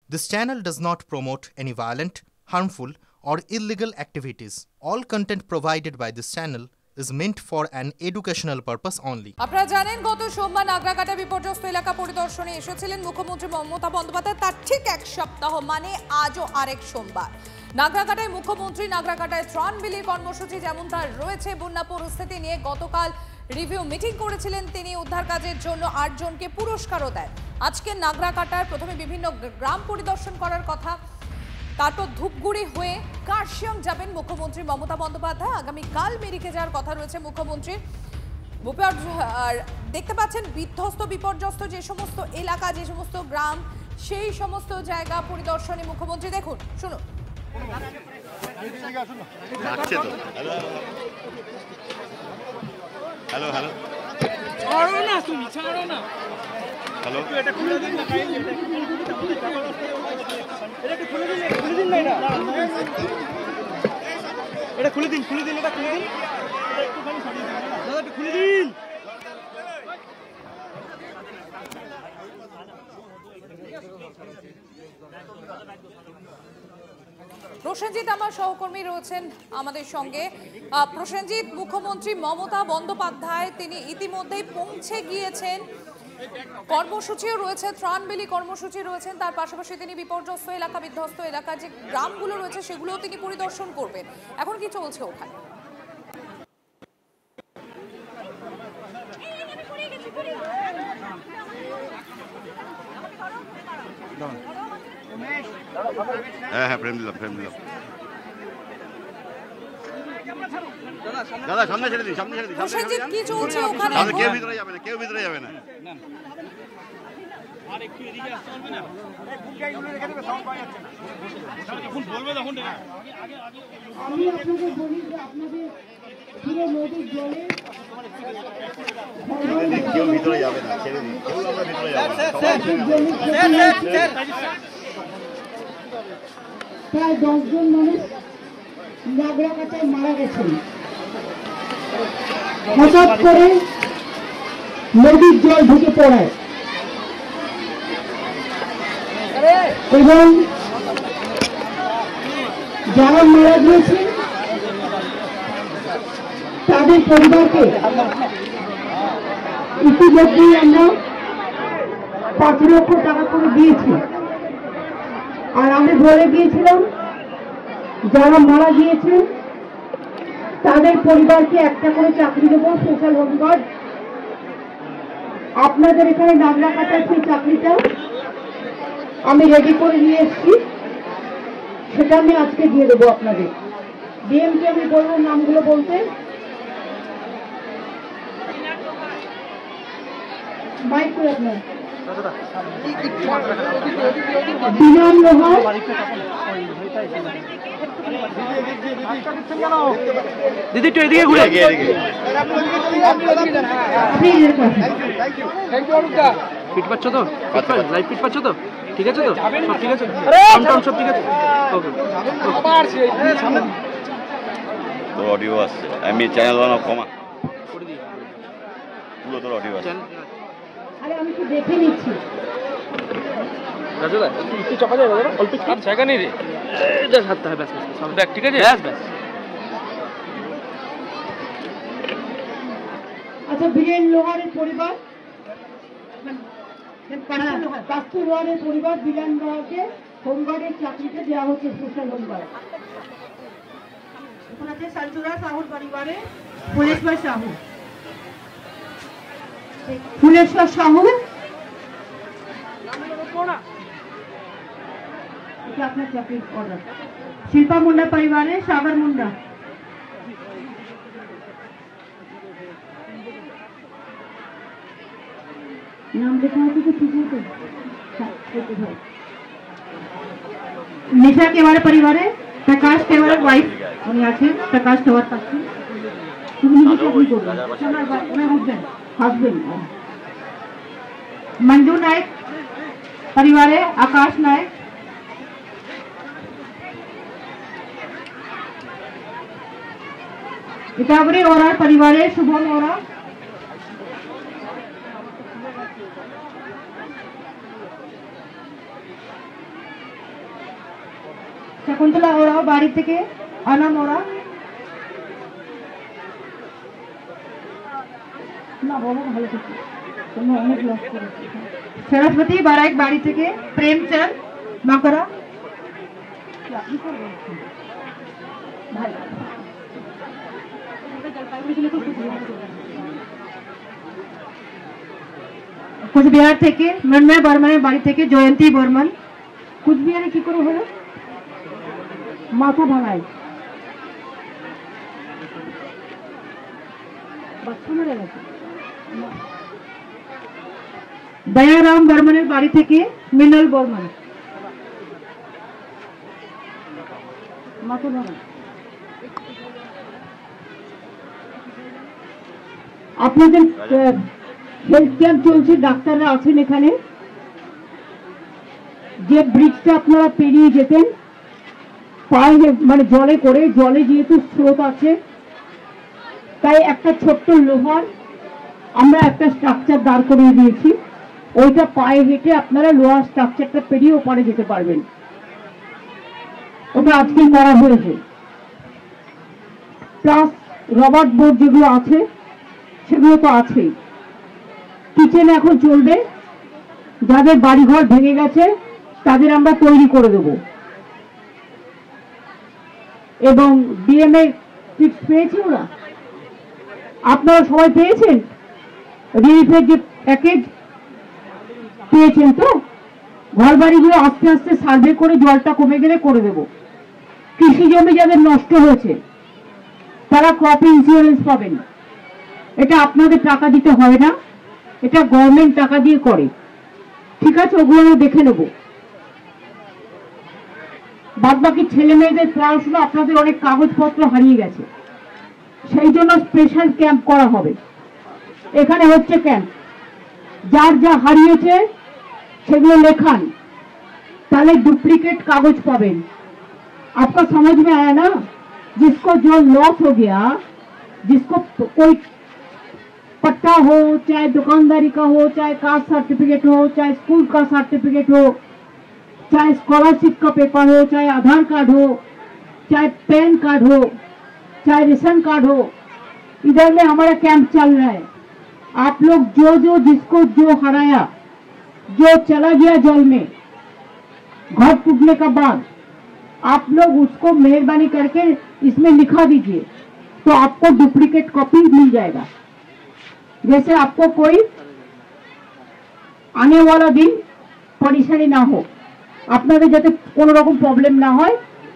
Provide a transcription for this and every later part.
This channel does not promote any violent, harmful, or illegal activities. All content provided by this channel is meant for an educational purpose only. আপনারা জানেন গত সোমবার নাগরাকাটা বিপর্যস্ত এলাকা পরিদর্শনে এসেছিলেন মুখ্যমন্ত্রী মমতা বন্দ্যোপাধ্যায়। তার ঠিক এক সপ্তাহ মানে আজও আরেক সোমবার নাগরাকাটায় মুখ্যমন্ত্রী নাগরাকাটায় ত্রাণ বিলি কর্মসূচি যেমন তার রয়েছে, বন্যা পরিস্থিতি নিয়ে গতকাল রিভিউ মিটিং করেছিলেন তিনি। উদ্ধার কাজের জন্য ৮ জনকে পুরস্কারও দেন। আজকে নাগরাকাটার প্রথমে বিভিন্ন গ্রাম পরিদর্শন করার কথা, তারপর ধূপগুড়ি হয়ে কার্শিয়ং যাবেন মুখ্যমন্ত্রী মমতা বন্দ্যোপাধ্যায়। আগামীকাল মিরিকে যাওয়ার কথা রয়েছে মুখ্যমন্ত্রীর। দেখতে পাচ্ছেন বিধ্বস্ত বিপর্যস্ত যে সমস্ত এলাকা, যে সমস্ত গ্রাম, সেই সমস্ত জায়গা পরিদর্শনে মুখ্যমন্ত্রী। দেখুন, শুনুন। হ্যালো হ্যালো ছাড়ো না, তুমি ছাড়ো না। হ্যালো, এটা খুলে দিন না, এটা একটু খুলে দিন, খুলে দিন না, এটা খুলে দিন, খুলে দিন, এটা খুলে দিন, এটা একটুখানি সরিয়ে দিন দাদা, একটু খুলে দিন। প্রসেনজিৎ আমার সহকর্মী রয়েছেন আমাদের সঙ্গে। প্রসেনজিৎ, মুখ্যমন্ত্রী মমতা বন্দ্যোপাধ্যায় তিনি ইতিমধ্যেই পৌঁছে গিয়েছেন, কর্মসূচিও রয়েছে, ত্রাণ বিলি কর্মসূচি রয়েছেন, তার পাশাপাশি তিনি বিপর্যস্ত এলাকা, বিধ্বস্ত এলাকার যে গ্রামগুলো রয়েছে সেগুলোও তিনি পরিদর্শন করবেন। এখন কি চলছে ওখানে? হ্যাঁ হ্যাঁ, ফ্রেম দিলাম, ফ্রেম দিলাম। দাদা সামনে ছেড়ে দিন, সামনে ছেড়ে দিন। প্রসেনজিৎ, কি চলছে ওখানে? কেউ ভিতরে যাবে না, কেউ ভিতরে যাবে না। আর একটু এদিকে আসতে পারবে না? গুটকাইগুলো রেখে দেবে, সাউন্ড পাওয়া যাচ্ছে না। যখন বলবে তখন আমি আপনাদের বলি যে আপনাদের পুরো নদীর জলে কেউ ভিতরে যাবে না, ছেড়ে দিন, কেউ আমরা ভিতরে যাবে না। প্রায় 10 জন মানুষ নাগরাকাটায় মারা গেছেন। হঠাৎ করে নদীর জল ঢুকে পড়ায় এবং যারা মারা গিয়েছে তাদের পরিবারকে ইতিমধ্যেই আমরা 5 লক্ষ টাকা করে দিয়েছি। আর আমি বলে গিয়েছিলাম যারা মারা গিয়েছেন তাদের পরিবারকে একটা করে চাকরি দেবো, সোশ্যাল হোম গার্ড। আপনাদের এখানে নাগরাকাটার সেই চাকরিটা আমি রেডি করে নিয়ে এসেছি, সেটা আমি আজকে দিয়ে দেবো আপনাদের। ডিএমকে আমি বলবো নামগুলো বলতে। মাইক করে আপনার বিমান লোহার, দিদি একটু এদিকে ঘুরে ফিট পাচ্ছ তো? লাইভ ফিট পাচ্ছ তো? ঠিক আছে তো? সব ঠিক আছে? সব ঠিক আছে? ওকে। তোর অডিও আসছে, আমি চ্যানেল বানাও, কমা পুরো তোর অডিও আসছে। আরে আমি তো দেখে নিচ্ছি। রাজুদা একটু চাপা যায় দাদা, অল্প একটু জায়গা নেই রে, এটা ছাড়তে হবে। ব্যাস ব্যাস সব দেখ, ঠিক আছে? ব্যাস ব্যাস। আচ্ছা, বীরেন লোহারের পরিবার, কাস্তু লোহারের পরিবার, বীরেন লোহারকে হোমগার্ডের চাকরিতে দেওয়া হচ্ছে, সোশ্যাল হোমগার্ড। এখন আছে সঞ্চুরা সাহুর পরিবারে ফুলেশ্বর সাহু, ফুলেশ্বর সাহু আপনার চাকরির অর্ডার। শিল্পা মুন্ডা পরিবারে সাগর মুন্ডা, নাম লেখা আছে তো ঠিক আছে। निशा केवाड़े परिवार है, प्रकाश केवाड़े वाइफ उन्हीं आछे, प्रकाश केवाड़ पाछे তুমি নিজে চাকরি করবে, ওনার হাজবেন্ড। मंजू नायक परिवार है, आकाश नायक, इटावरी ओरा परिवार है, शुभम ओरा, শকুন্তলা ওরাও বাড়ি থেকে আনাম ওরা না বলো ভালো থেকে তোমরা অনেক লস করেছো। সরস্বতী বারাইক বাড়ি থেকে প্রেমচাঁদ মাকড়া কুচবিহার থেকে মৃন্ময় বর্মনের বাড়ি থেকে জয়ন্তী বর্মন। কুচবিহারে কি করে হলো? মাথা ভাঙায় বাচ্চা মারা গেছে। দয়ারাম বর্মনের বাড়ি থেকে মৃণাল বর্মন মাথা ভাঙায়। আপনাদের হেলথ ক্যাম্প চলছে, ডাক্তাররা আছেন এখানে। যে ব্রিজটা আপনারা পেরিয়ে যেতেন পায়ে মানে জলে করে, জলে যেহেতু স্রোত আছে তাই একটা ছোট্ট লোহার আমরা একটা স্ট্রাকচার দাঁড় করিয়ে দিয়েছি, ওইটা পায়ে হেঁটে আপনারা লোহার স্ট্রাকচারটা পেরিয়ে ওপারে যেতে পারবেন। ওটা আজকে করা হয়েছে। প্লাস রবার্ট বোর্ড যেগুলো আছে সেগুলো তো আছেই। কিচেন এখন চলবে, যাদের বাড়িঘর ভেঙে গেছে তাদের আমরা তৈরি করে দেব। এবং ডিএমএ কিটস পেয়েছে ওরা, আপনারা সবাই পেয়েছেন? রিলিফের যে প্যাকেজ পেয়েছেন তো? ঘর বাড়িগুলো আস্তে আস্তে সার্ভে করে জলটা কমে গেলে করে দেব। কৃষি জমি যাদের নষ্ট হয়েছে তারা ক্রপ ইন্স্যুরেন্স পাবেন। এটা আপনাদের টাকা দিতে হয় না, এটা গভর্নমেন্ট টাকা দিয়ে করে। ঠিক আছে, ওগুলো আমরা দেখে নেব। বাদ বাকি ছেলে মেয়েদের পড়াশোনা, আপনাদের অনেক কাগজপত্র হারিয়ে গেছে, সেই জন্য স্পেশাল ক্যাম্প করা হবে। এখানে হচ্ছে ক্যাম্প, যার যা হারিয়েছে সেগুলো লেখান, তাহলে डुप्लीकेट कागज पाবেন। आपका समझ में आया ना? जिसको जो लॉस हो गया, जिसको कोई पट्टा हो, चाहे दुकानदारी का हो, चाहे कास्ट सर्टिफिकेट हो, चाहे स्कूल का सर्टिफिकेट हो, चाहे स्कॉलरशिप का पेपर हो, चाहे आधार कार्ड हो, चाहे पैन कार्ड हो, चाहे रेशन कार्ड हो, इधर में हमारा कैंप चल रहा है। आप लोग जो जिसको जो हराया, जो चला गया जल में घर टूटने का बाद, आप लोग उसको मेहरबानी करके इसमें लिखा दीजिए, तो आपको डुप्लीकेट कॉपी मिल जाएगा। जैसे आपको कोई आने वाला दिन परेशानी ना हो, আপনাদের যাতে কোনো রকম প্রবলেম না হয়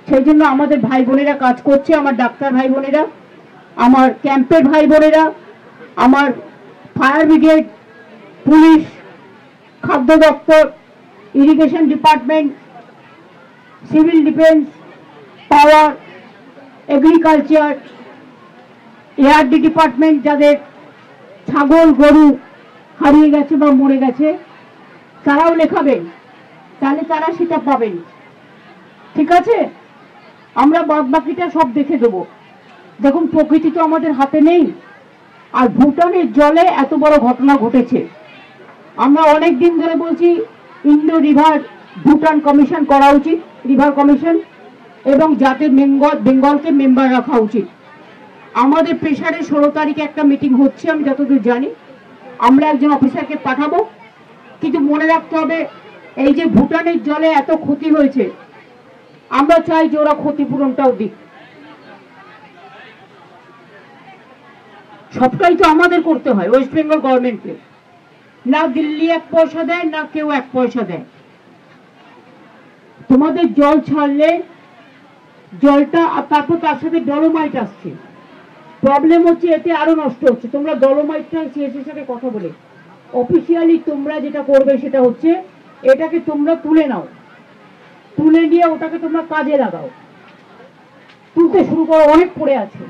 সেই জন্য আমাদের ভাই বোনেরা কাজ করছে। আমার ডাক্তার ভাই বোনেরা, আমার ক্যাম্পের ভাই বোনেরা, আমার ফায়ার ব্রিগেড, পুলিশ, খাদ্য দপ্তর, ইরিগেশন ডিপার্টমেন্ট, সিভিল ডিফেন্স, পাওয়ার, এগ্রিকালচার, এআরডি ডিপার্টমেন্ট, যাদের ছাগল গরু হারিয়ে গেছে বা মরে গেছে তারাও লেখাবেন, তাহলে তারা সেটা পাবেন। ঠিক আছে, আমরা বাদ বাকিটা সব দেখে দেবো। দেখুন, প্রকৃতি তো আমাদের হাতে নেই, আর ভুটানের জলে এত বড় ঘটনা ঘটেছে। আমরা অনেক দিন ধরে বলছি ইন্ডো রিভার ভুটান কমিশন করা উচিত, রিভার কমিশন, এবং যাতে বেঙ্গলকে মেম্বার রাখা উচিত। আমাদের প্রেসারে 16 তারিখে একটা মিটিং হচ্ছে, আমি যতদূর জানি। আমরা একজন অফিসারকে পাঠাবো, কিন্তু মনে রাখতে হবে এই যে ভুটানের জলে এত ক্ষতি হয়েছে, আমরা চাই যে ওরা ক্ষতিপূরণটাও দিক। সবটাই তো আমাদের করতে হয়, ওয়েস্ট বেঙ্গল গভর্নমেন্টকে। না দিল্লি 1 পয়সা দেয়, না কেউ 1 পয়সা দেয়। তোমাদের জল ছাড়লে জলটা, তারপর তার সাথে ডলোমাইট আসছে। প্রবলেম হচ্ছে এতে আরো নষ্ট হচ্ছে। তোমরা ডলোমাইটটা সিএসের সাথে কথা বলে অফিসিয়ালি তোমরা যেটা করবে সেটা হচ্ছে এটাকে তোমরা তুলে নাও, তুলে নিয়ে ওটাকে তোমরা কাজে লাগাও। তুলতে শুরু করো, অনেক পড়ে আছে।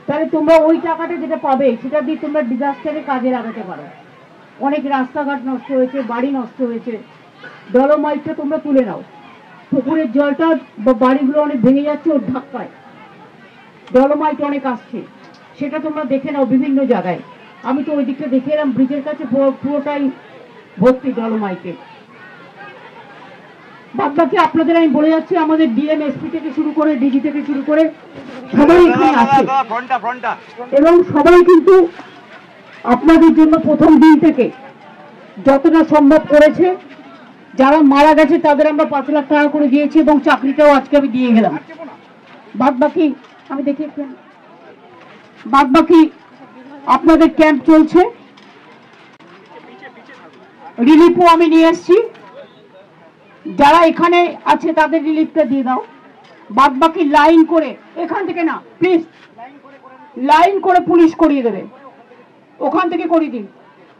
তাহলে তোমরা ওই টাকাটা যেটা পাবে সেটা দিয়ে তোমরা ডিজাস্টারে কাজে লাগাতে পারো। অনেক রাস্তাঘাট নষ্ট হয়েছে, বাড়ি নষ্ট হয়েছে, ডলোমাইটটা তোমরা তুলে নাও। পুকুরের জলটা বা বাড়িগুলো অনেক ভেঙে যাচ্ছে ওর ধাক্কায়, ডলোমাইট অনেক আসছে, সেটা তোমরা দেখে নাও বিভিন্ন জায়গায়। আমি তো ওই দিকটা দেখে এলাম, ব্রিজের কাছে পুরোটাই ভর্তি ডলোমাইটে। বাদ বাকি আপনাদের আমি বলে যাচ্ছি, আমাদের ডিএম এসপি থেকে শুরু করে ডিজি থেকে শুরু করে সবাই এখানে আছে এবং সবাই কিন্তু আপনাদের জন্য প্রথম দিন থেকে যতটা সম্ভব করেছে। যারা মারা গেছে তাদের আমরা 5 লাখ টাকা করে দিয়েছি এবং চাকরিটাও আজকে আমি দিয়ে গেলাম। বাদ বাকি আমি দেখি, বাদ বাকি আপনাদের ক্যাম্প চলছে, রিলিফও আমি নিয়ে এসছি। যারা এখানে আছে তাদের রিলিফটা দিয়ে দাও। বাদ বাকি লাইন করে, এখান থেকে না প্লিজ, লাইন করে পুলিশ করিয়ে দেবে, ওখান থেকে করিয়ে দিন।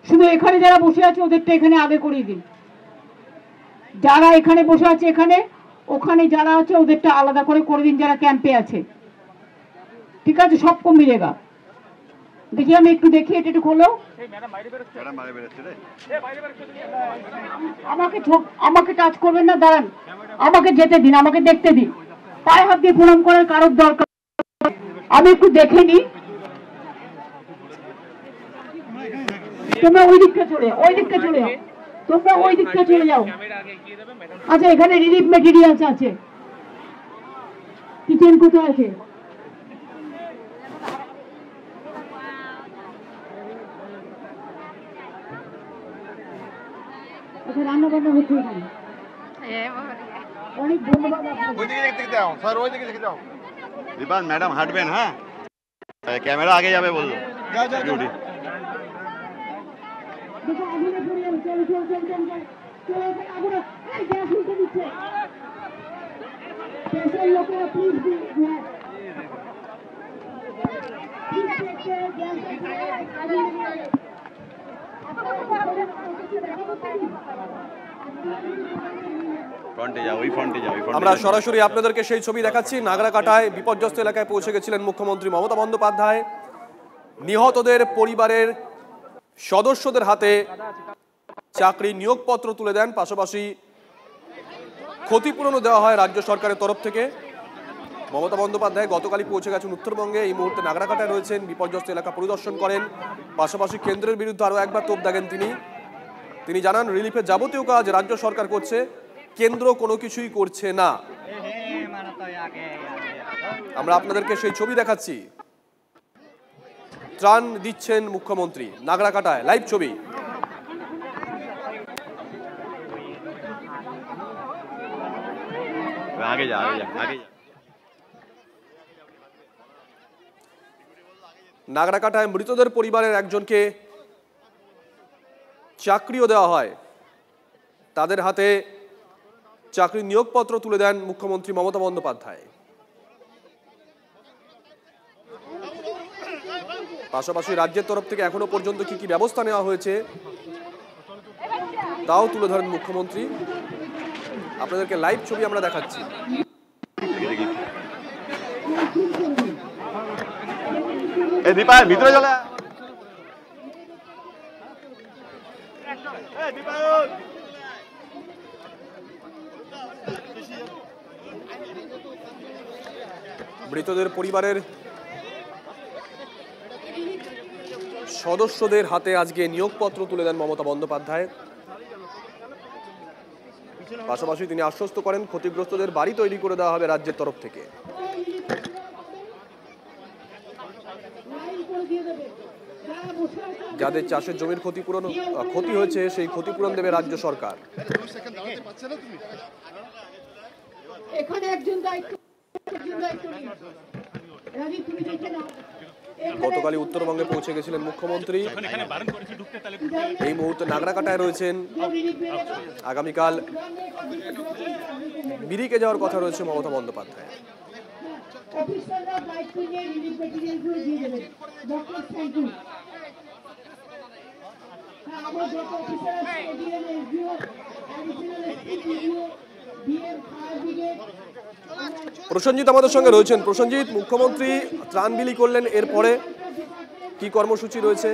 শুধু এখানে যারা বসে আছে ওদেরটা এখানে আগে করিয়ে দিন। যারা এখানে বসে আছে এখানে, ওখানে যারা আছে ওদেরটা আলাদা করে দিন, যারা ক্যাম্পে আছে। ঠিক আছে, সব কমে যাবে। দেখি আমি একটু দেখি, এটা একটু খোলো। আমাকে টাচ করবেন না, দাঁড়ান, আমাকে যেতে দিন, আমাকে দেখতে দিন। পায়ে হাত দিয়ে প্রণাম করার কারোর দরকার, আমি একটু দেখে নি। তোমরা ওই দিকটা চলে যাও, ওই দিকটা চলে যাও, তোমরা ওই দিকটা চলে যাও। আচ্ছা, এখানে রিলিফ মেটেরিয়ালস আছে। কিচেন কোথায় আছে? রান্না বান্না হচ্ছে এখানে। অনেক ধন্যবাদ। ম্যাডাম হাঁটবেন, হ্যাঁ ক্যামেরা আগে যাবে বললো। আমরা সরাসরি আপনাদেরকে সেই ছবি দেখাচ্ছি। নাগরাকাটায় বিপর্যস্ত এলাকায় পৌঁছে গেছিলেন মুখ্যমন্ত্রী মমতা বন্দ্যোপাধ্যায়। নিহতদের পরিবারের সদস্যদের হাতে চাকরি নিয়োগপত্র তুলে দেন, পাশাপাশি ক্ষতিপূরণও দেওয়া হয় রাজ্য সরকারের তরফ থেকে। মমতা বন্দ্যোপাধ্যায় গতকালই পৌঁছে গেছেন উত্তরবঙ্গে, এই মুহূর্তে নাগরাকাটায় রয়েছেন, বিপর্যস্ত এলাকা পরিদর্শন করেন, পাশাপাশি কেন্দ্রের বিরুদ্ধে আরও একবার তোপ দাগেন তিনি জানান রিলিফের যাবতীয় কাজ রাজ্য সরকার করছে, কেন্দ্র কোনো কিছুই করছে না। আমরা আপনাদেরকে সেই ছবি দেখাচ্ছি, ত্রাণ দিচ্ছেন মুখ্যমন্ত্রী নাগরাকাটায়, লাইভ ছবি। নাগরাকাটায় মৃতদের পরিবারের একজনকে চাকরিও দেওয়া হয়, তাদের হাতে চাকরির নিয়োগপত্র তুলে দেন মুখ্যমন্ত্রী মমতা বন্দ্যোপাধ্যায়। পাশাপাশি রাজ্যের তরফ থেকে এখনো পর্যন্ত কি কি ব্যবস্থা নেওয়া হয়েছে তাও তুলে ধরেন মুখ্যমন্ত্রী। আপনাদেরকে লাইভ ছবি আমরা দেখাচ্ছি। ভিতরে চলে মৃতদের পরিবারের সদস্যদের হাতে আজকে নিয়োগপত্র তুলে দেন মমতা বন্দ্যোপাধ্যায়। পাশাপাশি তিনি আশ্বস্ত করেন ক্ষতিগ্রস্তদের বাড়ি তৈরি করে দেওয়া হবে রাজ্যের তরফ থেকে। যাদের চাষের জমির ক্ষতি হয়েছে সেই ক্ষতিপূরণ দেবে রাজ্য সরকার। গতকালই উত্তরবঙ্গে পৌঁছে গেছিলেন মুখ্যমন্ত্রী, এই মুহূর্তে নাগরাকাটায় রয়েছেন। আগামীকাল মিরিকে যাওয়ার কথা রয়েছে মমতা বন্দ্যোপাধ্যায়। প্রসেনজিৎ আমাদের সঙ্গে রয়েছেন। প্রসেনজিৎ, মুখ্যমন্ত্রী ত্রাণ বিলি করলেন, এরপরে কি কর্মসূচি রয়েছে?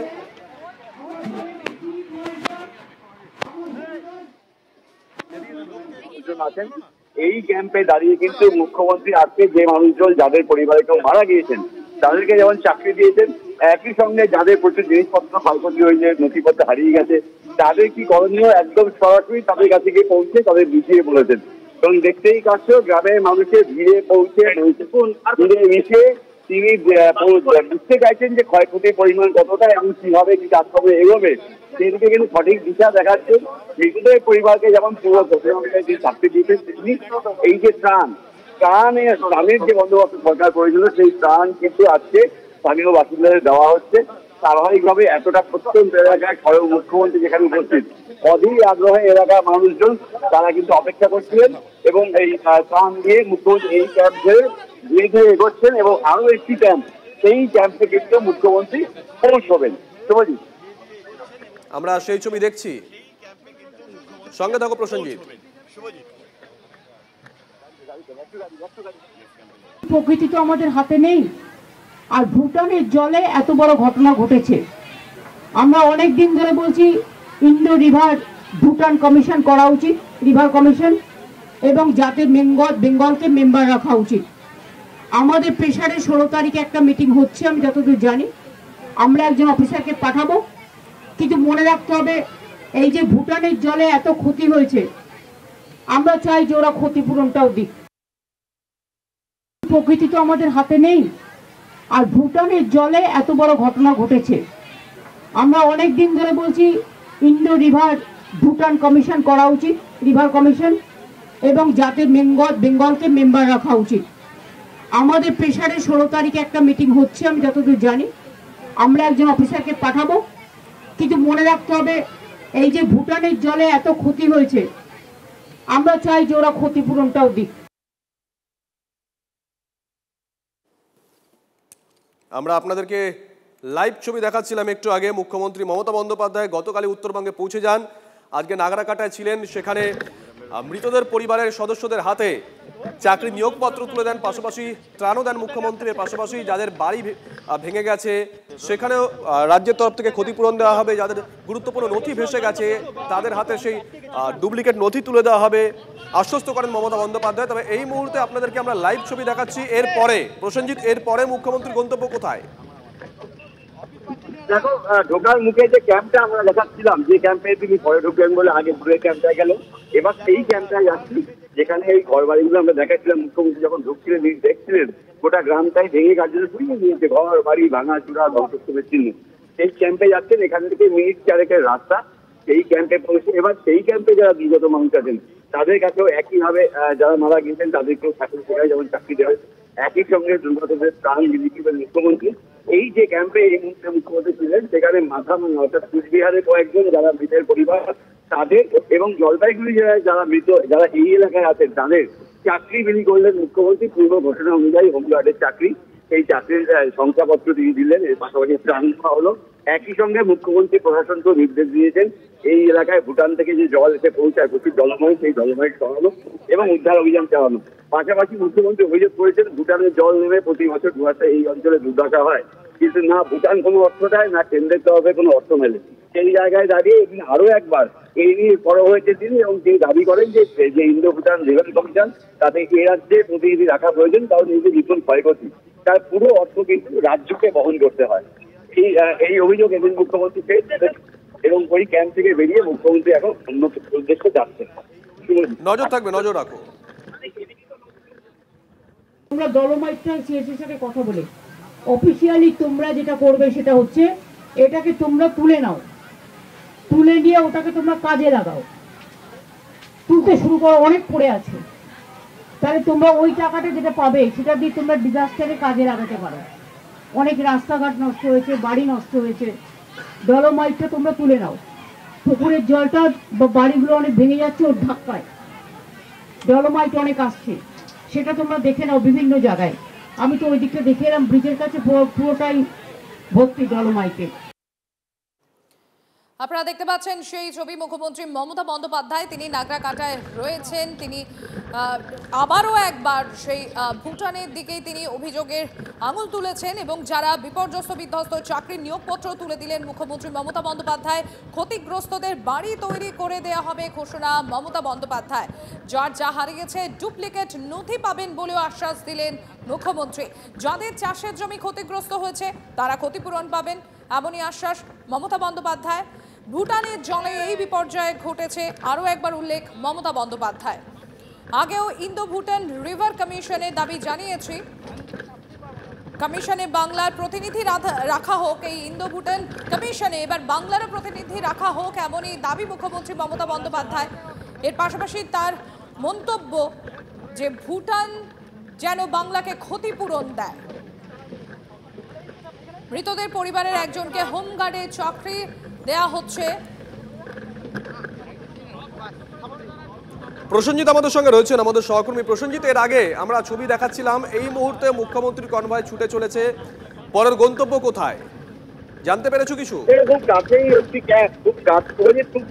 এই ক্যাম্পে দাঁড়িয়ে কিন্তু মুখ্যমন্ত্রী আজকে যে মানুষজন যাদের পরিবারে কেউ মারা গিয়েছেন তাদেরকে যেমন চাকরি দিয়েছেন, একই সঙ্গে যাদের প্রচুর জিনিসপত্র ক্ষয়ক্ষতি হয়েছে, নথিপত্র হারিয়ে গেছে, তাদের কি করণীয় একদম সরাসরি তাদের কাছে গিয়ে পৌঁছে তাদের বুঝিয়ে বলেছেন। এবং দেখতেই পাচ্ছ গ্রামের মানুষের ভিড়ে পৌঁছে ভিড়ে মিশে তিনি বুঝতে চাইছেন যে ক্ষয়ক্ষতির পরিমাণ কতটা এবং কিভাবে কি কাজকর্ম এগোবে সেদিকে কিন্তু সঠিক দিশা দেখাচ্ছেন। মৃতদের পরিবারকে যেমন পুরো যে চাকরি দিয়েছেন তিনি এই যে ত্রাণের যে বন্দোবস্ত সরকার করেছিল সেই ত্রাণ কিন্তু আজকে স্থানীয় বাসিন্দাদের দেওয়া হচ্ছে। স্বাভাবিকভাবে এতটা প্রত্যন্ত এলাকায় স্বয়ং মুখ্যমন্ত্রী যেখানে উপস্থিত অধীর আগ্রহে এলাকার মানুষজন তারা কিন্তু অপেক্ষা করছিলেন এবং এই ত্রাণ দিয়ে মুখ্যমন্ত্রী এই ক্যাম্প ধরে ধীরে ধীরে এগোচ্ছেন এবং আরো একটি ক্যাম্প সেই ক্যাম্পে কিন্তু মুখ্যমন্ত্রী পৌঁছবেন। শুভজিৎ, আমরা সেই ছবি দেখছি, সঙ্গে থাকো প্রসেনজিৎ। প্রকৃতি তো আমাদের হাতে নেই, আর ভুটানের জলে এত বড় ঘটনা ঘটেছে। আমরা অনেক দিন ধরে বলছি ইন্ডো রিভার ভুটান কমিশন করা উচিত, রিভার কমিশন, এবং যাতে বেঙ্গলকে মেম্বার রাখা উচিত। আমাদের প্রেসারে 16 তারিখে একটা মিটিং হচ্ছে, আমি যতদূর জানি। আমরা একজন অফিসারকে পাঠাবো, কিন্তু মনে রাখতে হবে এই যে ভুটানের জলে এত ক্ষতি হয়েছে, আমরা চাই যে ওরা ক্ষতিপূরণটাও দিক। প্রকৃতি তো আমাদের হাতে নেই, আর ভুটানের জলে এত বড় ঘটনা ঘটেছে। আমরা অনেক দিন ধরে বলছি ইন্ডো রিভার ভুটান কমিশন করা উচিত, রিভার কমিশন, এবং যাতে বেঙ্গলকে মেম্বার রাখা উচিত। আমাদের প্রেসারে 16 তারিখে একটা মিটিং হচ্ছে, আমি যতদূর জানি। আমরা একজন অফিসারকে পাঠাবো, কিন্তু মনে রাখতে হবে এই যে ভুটানের জলে এত ক্ষতি হয়েছে, আমরা চাই যে ওরা ক্ষতিপূরণটাও দিক। আমরা আপনাদেরকে লাইভ ছবি দেখাচ্ছিলাম একটু আগে। মুখ্যমন্ত্রী মমতা বন্দ্যোপাধ্যায় গতকালই উত্তরবঙ্গে পৌঁছে যান, আজকে নাগরাকাটায় ছিলেন। সেখানে মৃতদের পরিবারের সদস্যদের হাতে চাকরি নিয়োগপত্র তুলে দেন, পাশাপাশি ত্রাণও দেন মুখ্যমন্ত্রীর। পাশাপাশি যাদের বাড়ি ভেঙে গেছে সেখানেও রাজ্যের তরফ থেকে ক্ষতিপূরণ দেওয়া হবে। যাদের গুরুত্বপূর্ণ নথি ভেসে গেছে তাদের হাতে সেই ডুপ্লিকেট নথি তুলে দেওয়া হবে, আশ্বস্ত করেন মমতা বন্দ্যোপাধ্যায়। তবে এই মুহূর্তে আপনাদেরকে আমরা লাইভ ছবি দেখাচ্ছি। এরপরে প্রসেনজিৎ, এরপরে মুখ্যমন্ত্রীর গন্তব্য কোথায়? দেখো, ঢোকার মুখে যে ক্যাম্পটা আমরা দেখাচ্ছিলাম, যে ক্যাম্পে তিনি পরে ঢুকবেন বলে আগে দূরের ক্যাম্পটায় গেল, এবার সেই ক্যাম্পটায় যাচ্ছি যেখানে এই ঘর বাড়িগুলো আমরা দেখাচ্ছিলাম। মুখ্যমন্ত্রী যখন ঢুকছিলেন দেখছিলেন গোটা গ্রামটাই ভেঙে কার্যত ঘুরিয়ে নিয়েছে, ঘর বাড়ি ভাঙা চূড়া ধ্বংসস্তূপের চিহ্ন। সেই ক্যাম্পে যাচ্ছেন, এখান থেকে মিনিট 4-এর রাস্তা সেই ক্যাম্পে পৌঁছে। এবার সেই ক্যাম্পে যারা বিগত মানুষ আছেন তাদের কাছেও একইভাবে যারা মারা গিয়েছেন তাদেরকেও চাকরি শেখায়, যেমন চাকরি দেওয়া হয়। একই সঙ্গে দুর্গতদের ত্রাণ দিয়েছিলেন মুখ্যমন্ত্রী। এই যে ক্যাম্পে এই মুহূর্তে মুখ্যমন্ত্রী ছিলেন সেখানে অর্থাৎ কুচবিহারের কয়েকজন যারা মৃতের পরিবার তাদের এবং জলপাইগুড়ি জেলায় যারা এই এলাকায় আছেন তাদের চাকরি বিলি করলেন মুখ্যমন্ত্রী। পূর্ব ঘোষণা অনুযায়ী হোমগার্ডের চাকরি, সেই চাকরির শংসাপত্র তিনি দিলেন, এর পাশাপাশি ত্রাণ দেওয়া হলো। একই সঙ্গে মুখ্যমন্ত্রী প্রশাসনকেও নির্দেশ দিয়েছেন এই এলাকায় ভুটান থেকে যে জল এসে পৌঁছায় প্রচুর জলময়, সেই জলময় সরানো এবং উদ্ধার অভিযান চালানো। পাশাপাশি মুখ্যমন্ত্রী অভিযোগ করেছেন ভুটানের জল নেমে প্রতি বছর ডুয়ার্সে এই অঞ্চলে দুর্দশা হয়, কিন্তু না ভুটান কোনো অর্থ দেয়, না কেন্দ্রের তরফে কোনো অর্থ মেলে। সেই জায়গায় দাঁড়িয়ে এদিন আরো একবার এই নিয়ে বড় হয়েছে তিনি এবং তিনি দাবি করেন যে ইন্দো ভুটান রিভার কমিশন তাতে এ রাজ্যে প্রতিনিধি রাখা প্রয়োজন, কারণ এই যে বিপুল ক্ষয়ক্ষতি তার পুরো অর্থ কিন্তু রাজ্যকে বহন করতে হয়। এই অভিযোগ এদিন মুখ্যমন্ত্রী পেয়েছেন এবং ওই ক্যাম্প থেকে বেরিয়ে মুখ্যমন্ত্রী এখন অন্য উদ্দেশ্যে যাচ্ছেন। নজর থাকবে, নজর রাখো। তোমরা ডলোমাইটটা সিএসির সাথে কথা বলে অফিসিয়ালি তোমরা যেটা করবে সেটা হচ্ছে এটাকে তোমরা তুলে নাও, তুলে নিয়ে ওটাকে তোমরা কাজে লাগাও। তুলতে শুরু করো, অনেক পড়ে আছে, তাহলে তোমরা ওই টাকাটা যেটা পাবে সেটা দিয়ে তোমরা ডিজাস্টারে কাজে লাগাতে পারো। অনেক রাস্তাঘাট নষ্ট হয়েছে, বাড়ি নষ্ট হয়েছে, ডলোমাইটটা তোমরা তুলে নাও। পুকুরের জলটা বা বাড়িগুলো অনেক ভেঙে যাচ্ছে ওর ধাক্কায়, ডলোমাইট অনেক আসছে, সেটা তোমরা দেখে নাও বিভিন্ন জায়গায়। আমি তো ওই দিকটা দেখে এলাম, ব্রিজের কাছে পুরোটাই ভর্তি ডলোমাইটে। আপনারা দেখতে পাচ্ছেন সেই ছবি। মুখ্যমন্ত্রী মমতা বন্দ্যোপাধ্যায় তিনি নাগরাকাটায় রয়েছেন। তিনি আবারও একবার সেই ভুটানের দিকেই তিনি অভিযোগের আঙুল তুলেছেন এবং যারা বিপর্যস্ত বিধ্বস্ত চাকরির নিয়োগপত্র তুলে দিলেন মুখ্যমন্ত্রী মমতা বন্দ্যোপাধ্যায়। ক্ষতিগ্রস্তদের বাড়ি তৈরি করে দেওয়া হবে ঘোষণা মমতা বন্দ্যোপাধ্যায়। যার যা হারিয়েছে ডুপ্লিকেট নথি পাবেন বলেও আশ্বাস দিলেন মুখ্যমন্ত্রী। যাদের চাষের জমি ক্ষতিগ্রস্ত হয়েছে তারা ক্ষতিপূরণ পাবেন, এমনই আশ্বাস মমতা বন্দ্যোপাধ্যায়। ভুটানের জলে এই বিপর্যয় ঘটেছে, আরও একবার উল্লেখ মমতা বন্দ্যোপাধ্যায়। আগেও ইন্দো ভুটান রিভার কমিশনের দাবি জানিয়েছি, কমিশনে বাংলার প্রতিনিধি রাখা হোক, এই ইন্দো ভুটান কমিশনে এবার বাংলারও প্রতিনিধি রাখা হোক, এমনই দাবি মুখ্যমন্ত্রী মমতা বন্দ্যোপাধ্যায়। এর পাশাপাশি তার মন্তব্য যে ভুটান যেন বাংলাকে ক্ষতিপূরণ দেয়। মৃতদের পরিবারের একজনকে হোমগার্ডে চাকরি দেয়া হচ্ছে। প্রসেনজিৎ আমাদের সঙ্গে রয়েছেন, আমাদের সহকর্মী প্রসেনজিৎ। এর আগে আমরা ছবি দেখাচ্ছিলাম, এই মুহূর্তে মুখ্যমন্ত্রীর কনভয় ছুটে চলেছে, পরের গন্তব্য কোথায় জানতে পেরেছো কিছু? খুব কাছেই একটি ক্যাম্প, খুব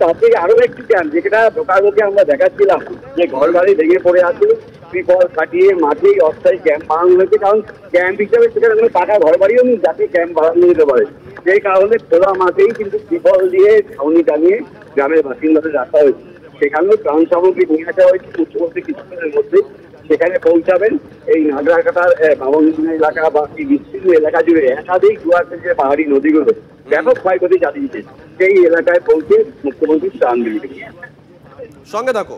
কাছেই আরো একটি ক্যাম্প, যেটা ঢোকার আমরা দেখাচ্ছিলাম যে ঘর বাড়ি ভেঙে পড়ে আছে, ত্রিপল কাটিয়ে মাঠেই অস্থায়ী ক্যাম্প বানানো হয়েছে। কারণ ক্যাম্প হিসাবে সেখানে কোনো পাকা ঘর বাড়িও নেই যাতে ক্যাম্প বানানো যেতে পারে। সেই কারণে খোলা মাঠেই কিন্তু ত্রিপল দিয়ে ছাউনি টানিয়ে গ্রামের বাসিন্দাদের রাখা হয়েছে। সেখানেও ত্রাণ সামগ্রী নিয়ে আসা হয়েছে মুখ্যমন্ত্রী কিছুক্ষণের মধ্যে সেখানে পৌঁছাবেন। এই নাগরাকাটার বামনদিনা এলাকা বা এই বিস্তীর্ণ এলাকা জুড়ে একাধিক দুয়ারে যে পাহাড়ি নদীগুলো ব্যাপক ক্ষয়ক্ষতি চালিয়েছে, সেই এলাকায় পৌঁছে মুখ্যমন্ত্রী ত্রাণ দিলেন। সঙ্গে থাকো।